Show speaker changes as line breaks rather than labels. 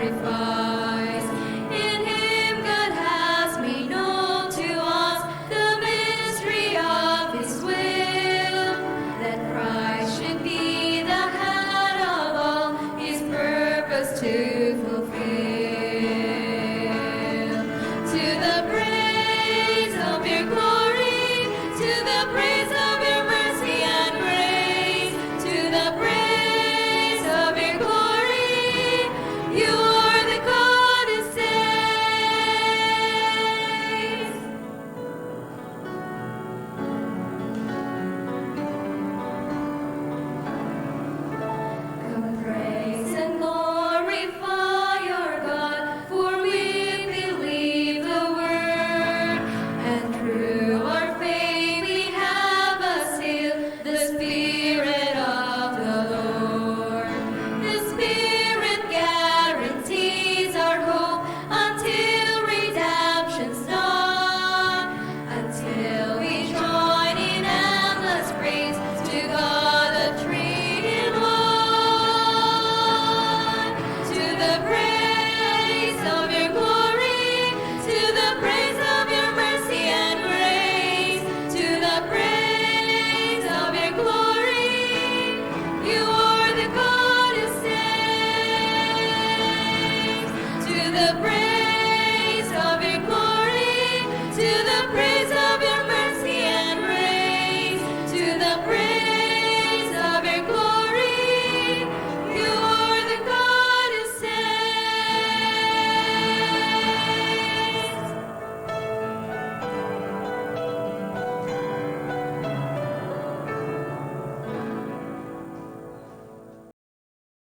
sacrifice. In him God has made known to us the mystery of his will, that Christ should be the head of all, his purpose to fulfill. To the praise of your glory, to the praise of your mercy and grace, to the praise of your glory, you are the God who saves. Come praise and glorify your God, for we believe the word, and through our faith we have a seal, the Spirit of the Lord. The Spirit guarantees our hope until redemption's done, until we join in endless praise to God the Three in One. To the praise of your glory, to the praise of your mercy and grace, to the praise of your glory, you are the God who saves. To the